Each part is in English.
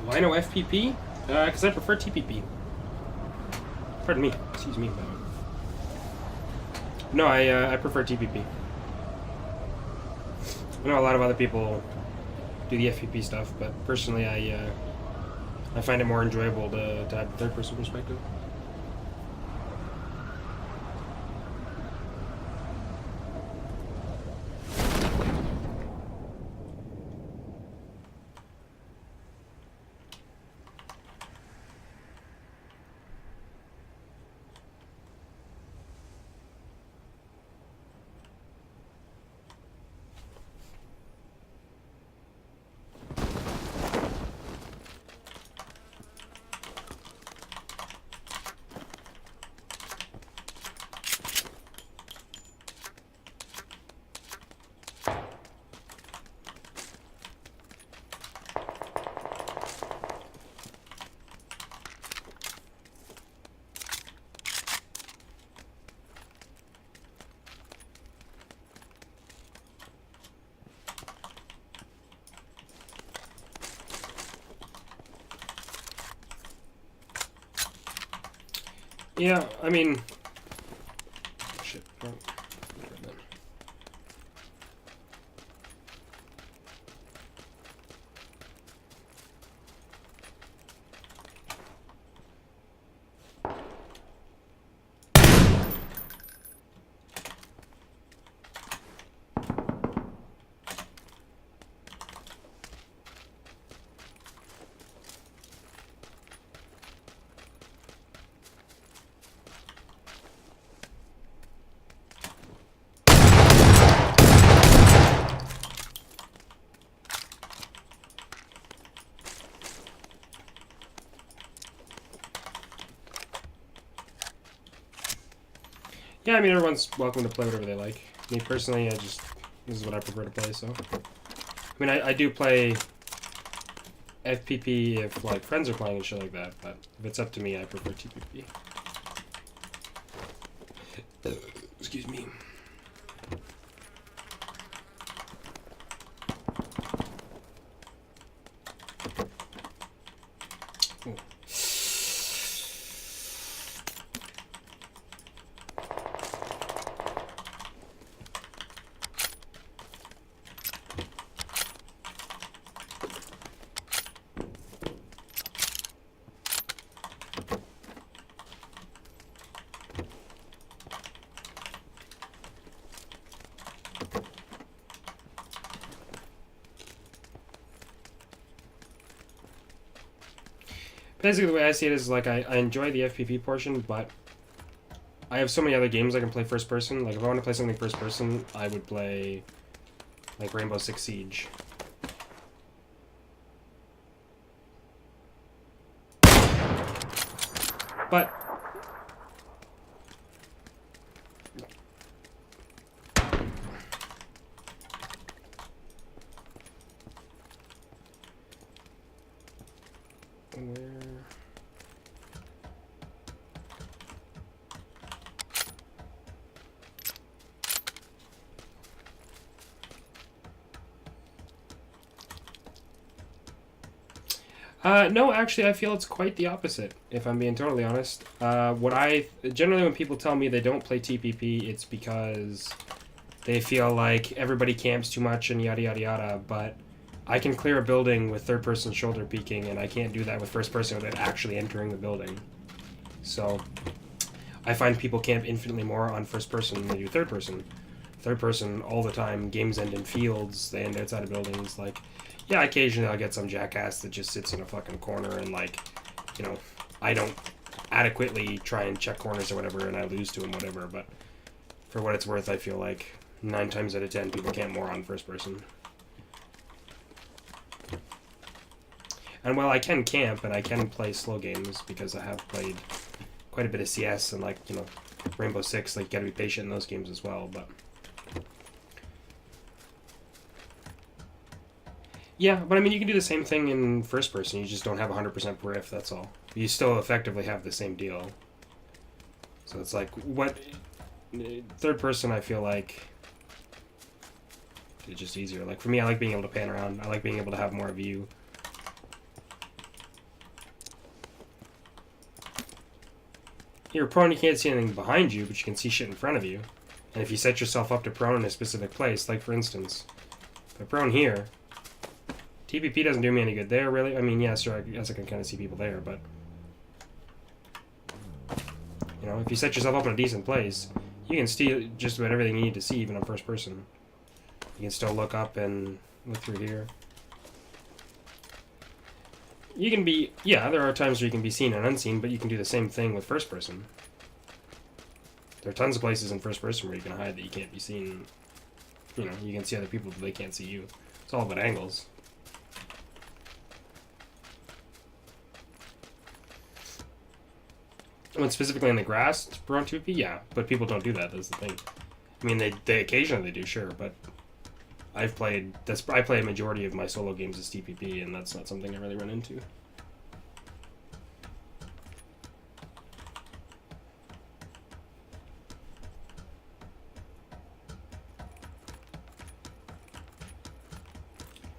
Why no FPP? Because I prefer TPP. Pardon me. Excuse me. No, I prefer TPP. I know a lot of other people do the FPP stuff, but personally, I find it more enjoyable to have a third-person perspective. Yeah, I mean... Shit. Oh. Yeah, I mean, everyone's welcome to play whatever they like. Me personally, this is what I prefer to play, so. I mean, I do play FPP if, like, friends are playing and shit like that, but if it's up to me, I prefer TPP. Excuse me. Ooh. Basically, the way I see it is, like, I enjoy the FPP portion, but I have so many other games I can play first person. Like, if I want to play something first person, I would play, like, Rainbow Six Siege. But no, actually, I feel it's quite the opposite, if I'm being totally honest. Generally, when people tell me they don't play TPP, it's because they feel like everybody camps too much and yada yada yada, but I can clear a building with third-person shoulder peeking, and I can't do that with first-person without actually entering the building. So, I find people camp infinitely more on first-person than they do third-person. Third-person, all the time, games end in fields, they end outside of buildings, like... Yeah, occasionally I'll get some jackass that just sits in a fucking corner and, like, you know, I don't adequately try and check corners or whatever, and I lose to him, whatever, but for what it's worth, I feel like 9 times out of 10 people camp more on first person. And while I can camp and I can play slow games, because I have played quite a bit of CS and, like, you know, Rainbow Six, like, you gotta be patient in those games as well, but... Yeah, but I mean, you can do the same thing in first person. You just don't have 100% perif, that's all. You still effectively have the same deal. So it's like, what... Third person, I feel like... It's just easier. Like, for me, I like being able to pan around. I like being able to have more view. You're prone, you can't see anything behind you, but you can see shit in front of you. And if you set yourself up to prone in a specific place, like for instance, if I prone here, TPP doesn't do me any good there, really. I mean, yeah, sure, I guess I can kind of see people there, but... You know, if you set yourself up in a decent place, you can see just about everything you need to see, even in first person. You can still look up and look through here. You can be... Yeah, there are times where you can be seen and unseen, but you can do the same thing with first person. There are tons of places in first person where you can hide that you can't be seen. You know, you can see other people, but they can't see you. It's all about angles. When specifically in the grass, prone TPP, yeah, but people don't do that. That's the thing. I mean, they occasionally do, sure, but I play a majority of my solo games as TPP, and that's not something I really run into.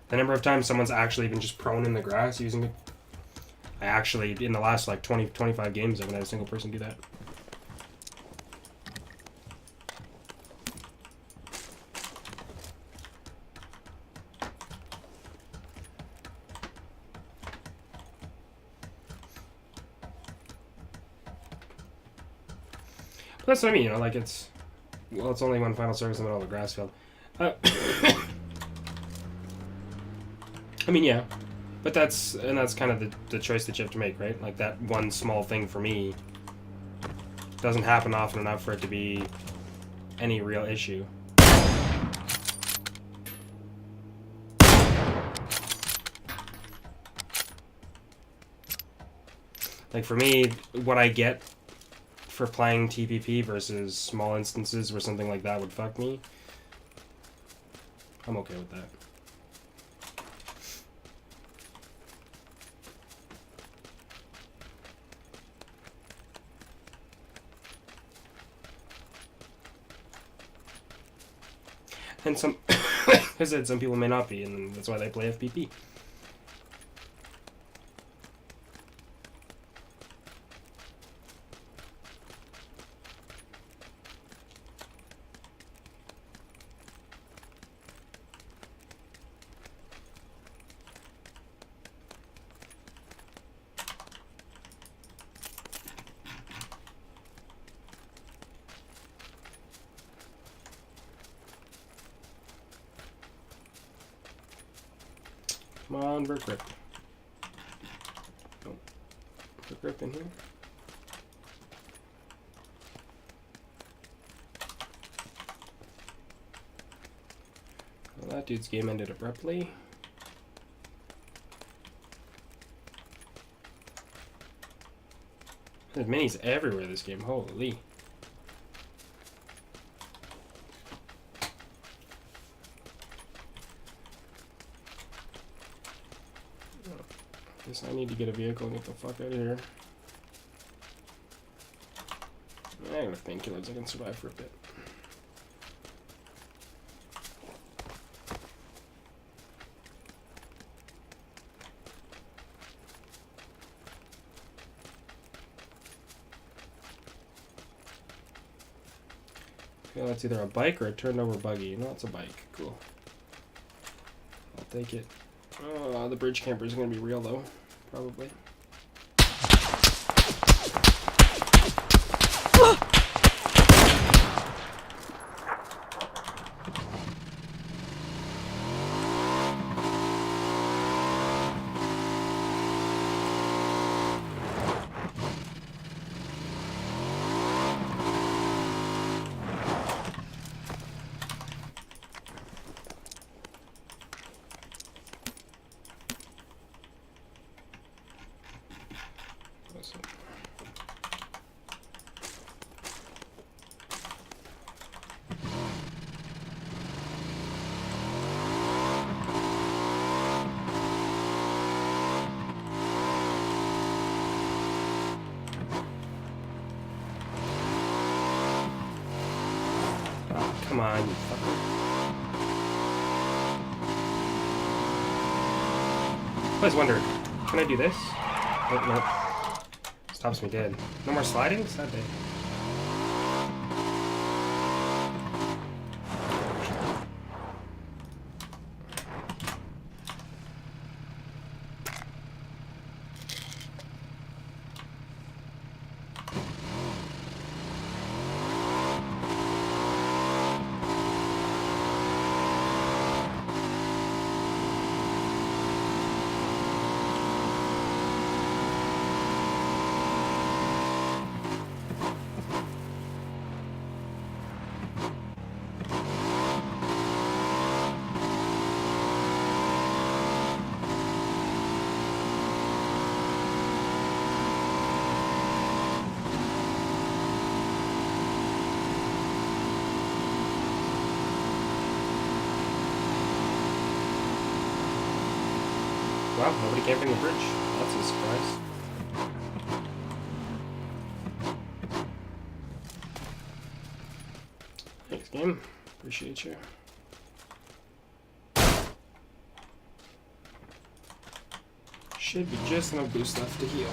The number of times someone's actually been just prone in the grass using it. I actually, in the last like 20, 25 games, I haven't had a single person do that. But that's what I mean, you know, like it's... Well, it's only one final service in the middle of the grass field. I mean, yeah, but that's kind of the choice that you have to make, right? Like that one small thing for me doesn't happen often enough for it to be any real issue. Like for me, what I get for playing TPP versus small instances where something like that would fuck me, I'm okay with that. And some, I said some people may not be, and that's why they play FPP. Come on, Brick Rip. Oh, Brick Rip in here. Well, that dude's game ended abruptly. There's minis everywhere this game, holy. Guess I need to get a vehicle and get the fuck out of here. I got enough painkillers, I can survive for a bit. Okay, that's either a bike or a turned over buggy. No, it's a bike. Cool. I'll take it. Oh, the bridge camper is going to be real though. Probably. Come on, you fucker. I always wondered, can I do this? Oh, no. Stops me dead. No more sliding? Sad day. Wow, nobody camping the bridge. That's a surprise. Thanks, game. Appreciate you. Should be just enough boost left to heal.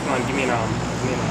Come on, give me an arm. Give me an arm.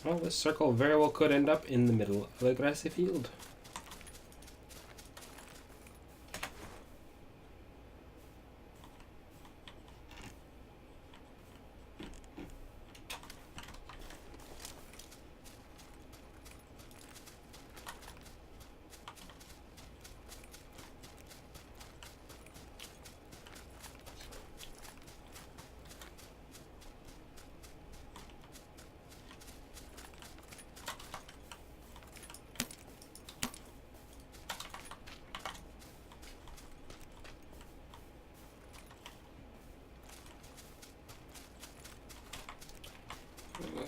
Well, this circle very well could end up in the middle of a grassy field.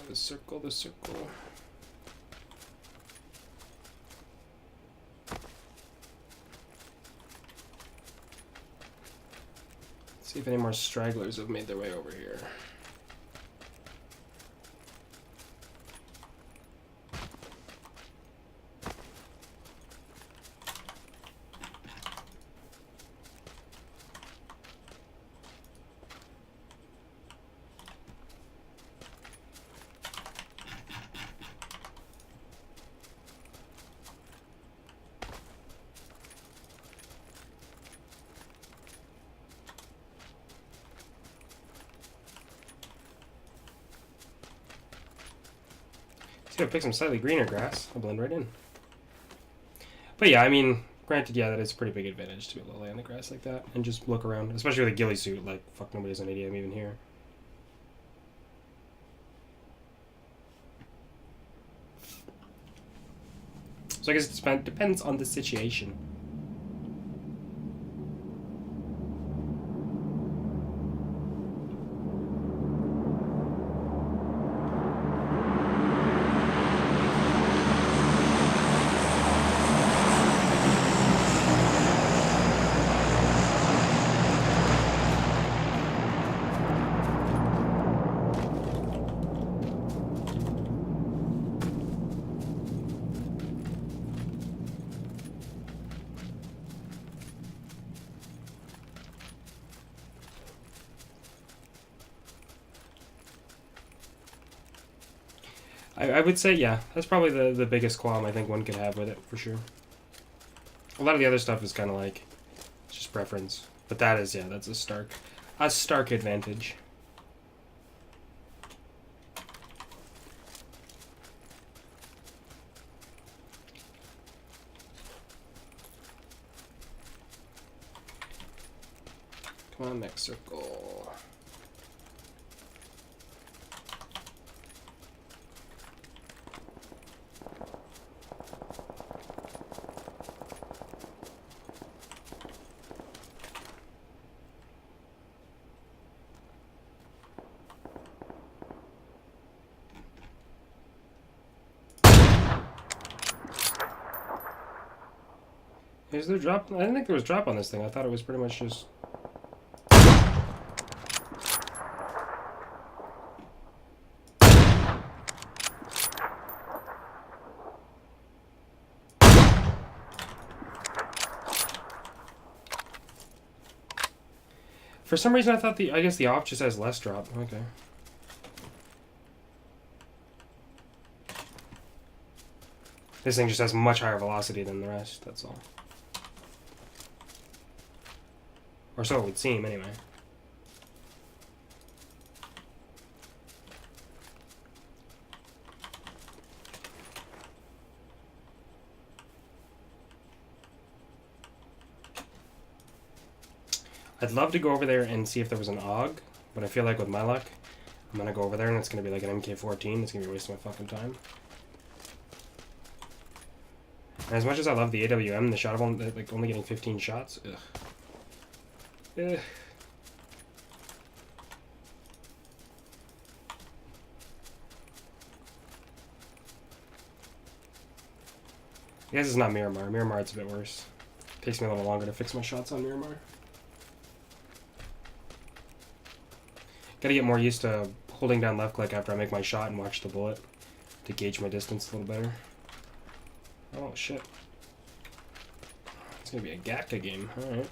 The circle, the circle. See if any more stragglers have made their way over here. Should have picked some slightly greener grass. I'll blend right in. But yeah, I mean, granted, yeah, that is a pretty big advantage to be able to lay on the grass like that and just look around. Especially with a ghille suit, like, fuck, nobody's an idiot, I'm even here. So I guess it depends on the situation. I would say, yeah, that's probably the biggest qualm I think one could have with it, for sure. A lot of the other stuff is kind of like, it's just preference. But that is, yeah, that's a stark advantage. Come on, next circle. Is there drop? I didn't think there was drop on this thing. I thought it was pretty much just... For some reason I thought I guess the off just has less drop. Okay. This thing just has much higher velocity than the rest, that's all. Or so it would seem, anyway. I'd love to go over there and see if there was an AUG, but I feel like with my luck, I'm gonna go over there and it's gonna be like an MK14. It's gonna be wasting my fucking time. And as much as I love the AWM, the shot of only getting 15 shots, ugh. Ugh. I guess it's not Miramar. Miramar, it's a bit worse. It takes me a little longer to fix my shots on Miramar. Gotta get more used to holding down left click after I make my shot and watch the bullet to gauge my distance a little better. Oh shit. It's gonna be a Gacta game, alright.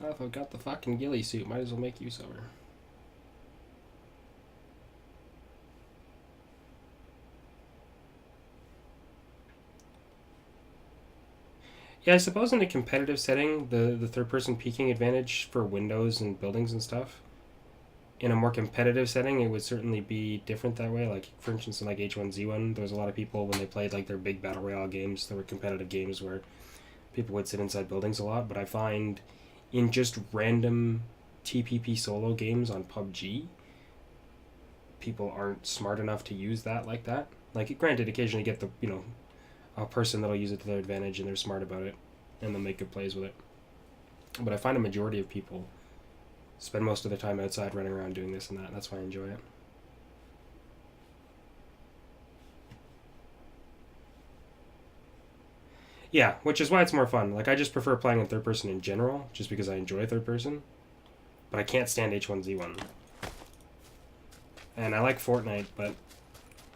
Well, if I've got the fucking ghille suit, might as well make use of her. Yeah, I suppose in a competitive setting, the third-person peeking advantage for windows and buildings and stuff, in a more competitive setting, it would certainly be different that way. Like, for instance, in like H1Z1, there was a lot of people, when they played like their big Battle Royale games, there were competitive games where people would sit inside buildings a lot, but I find in just random TPP solo games on PUBG, people aren't smart enough to use that like that. Like, granted, occasionally you get the, you know, a person that'll use it to their advantage and they're smart about it and they'll make good plays with it. But I find a majority of people spend most of their time outside running around doing this and that. That's why I enjoy it. Yeah, which is why it's more fun. Like I just prefer playing in third person in general, just because I enjoy third person. But I can't stand H1Z1. And I like Fortnite, but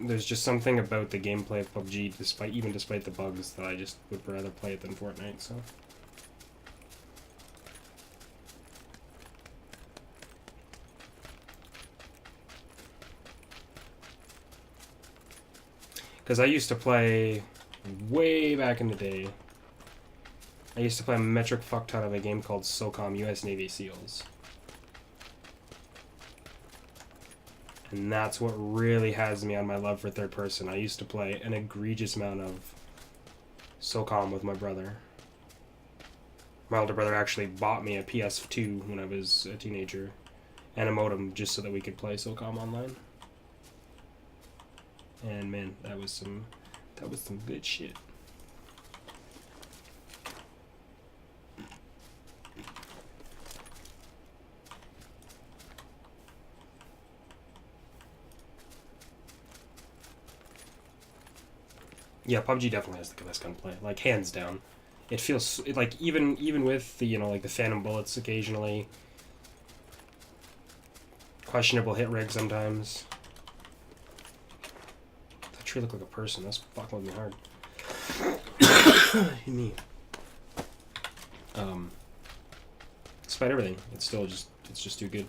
there's just something about the gameplay of PUBG, despite the bugs, that I just would rather play it than Fortnite. So. Because I used to play way back in the day. I used to play a metric fuck ton of a game called SOCOM U.S. Navy SEALs. And that's what really has me on my love for third person. I used to play an egregious amount of SOCOM with my brother. My older brother actually bought me a PS2 when I was a teenager and a modem just so that we could play SOCOM online. And man, that was some good shit. Yeah, PUBG definitely has the best gunplay, like hands down. It feels like even with the like the phantom bullets occasionally, questionable hit rig sometimes. That tree looked like a person. That's fucking with me hard. Me. Despite everything, it's just too good.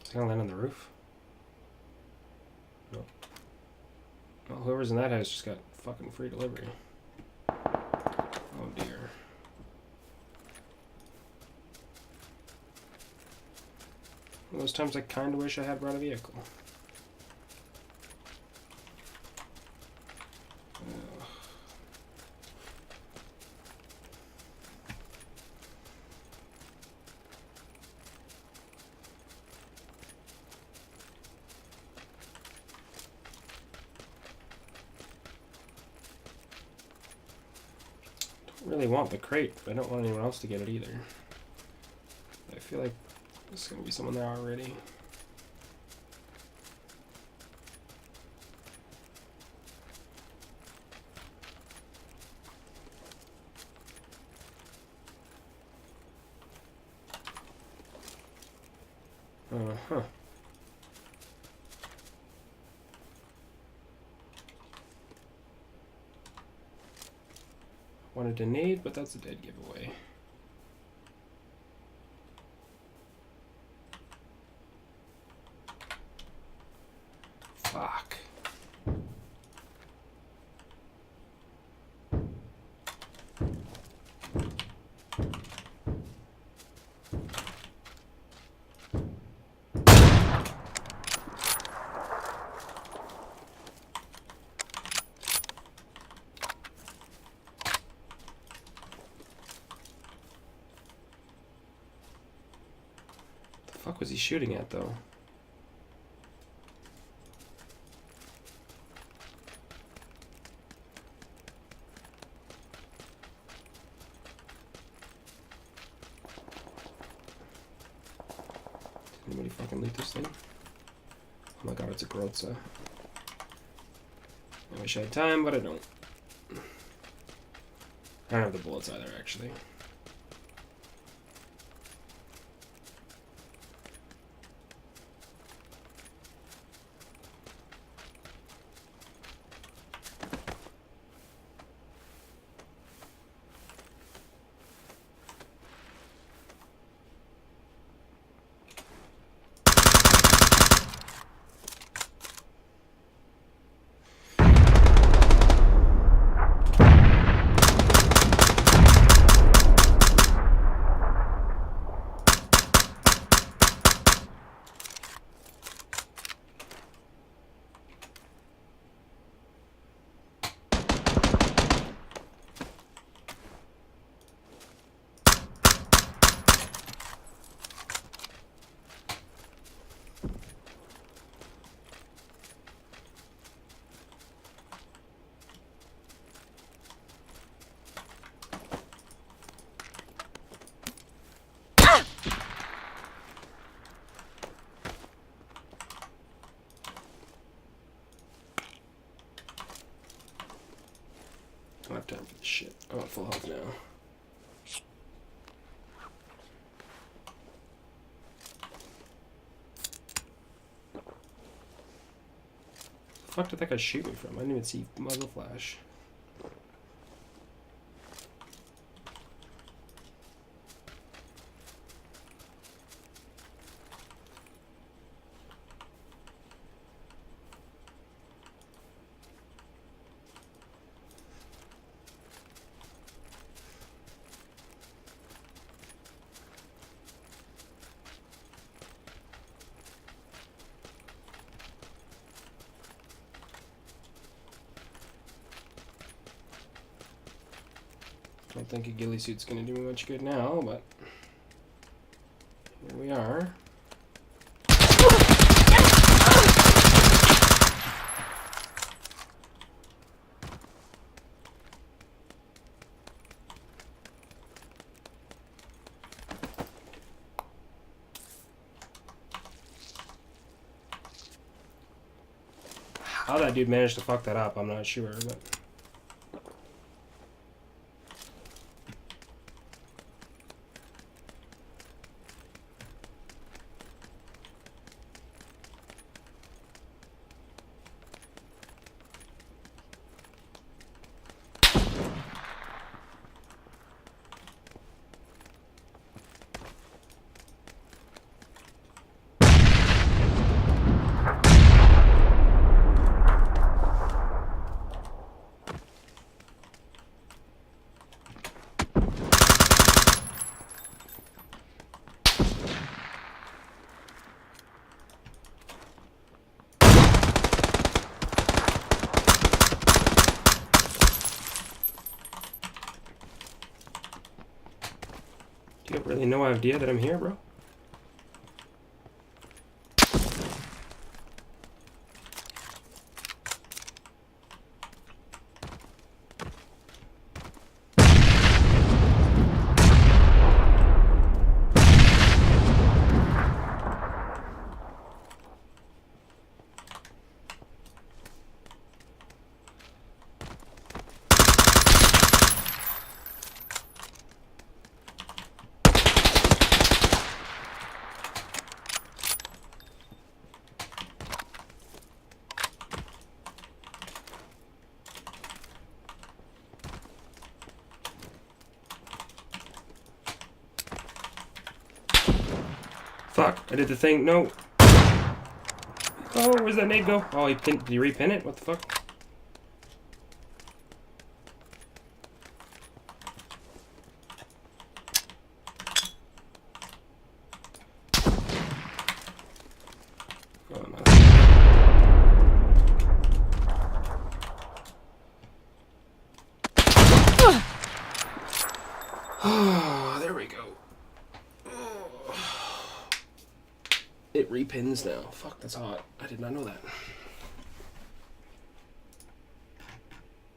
Is it gonna land on the roof? No. Well, whoever's in that house just got fucking free delivery. Oh dear. One of those times I kinda wish I had brought a vehicle. Really want the crate, but I don't want anyone else to get it either. I feel like there's gonna be someone there already. Uh-huh. Wanted to nade, but that's a dead giveaway. Fuck. The fuck was he shooting at, though? Anybody fucking loot this thing? Oh my god, it's a Grotza. I wish I had time, but I don't. I don't have the bullets either, actually. I don't have time for this shit. I'm at full health now. The fuck did that guy shoot me from? I didn't even see muzzle flash. I don't think a ghille suit's gonna do me much good now, but here we are. How that dude managed to fuck that up, I'm not sure, but... You have really no idea that I'm here, bro? Fuck, I did the thing. No. Oh, where's that nade go? Oh, did he repin it? What the fuck? Oh, no. Oh, there we go. Oh. It repins now. Fuck, that's hot. I did not know that.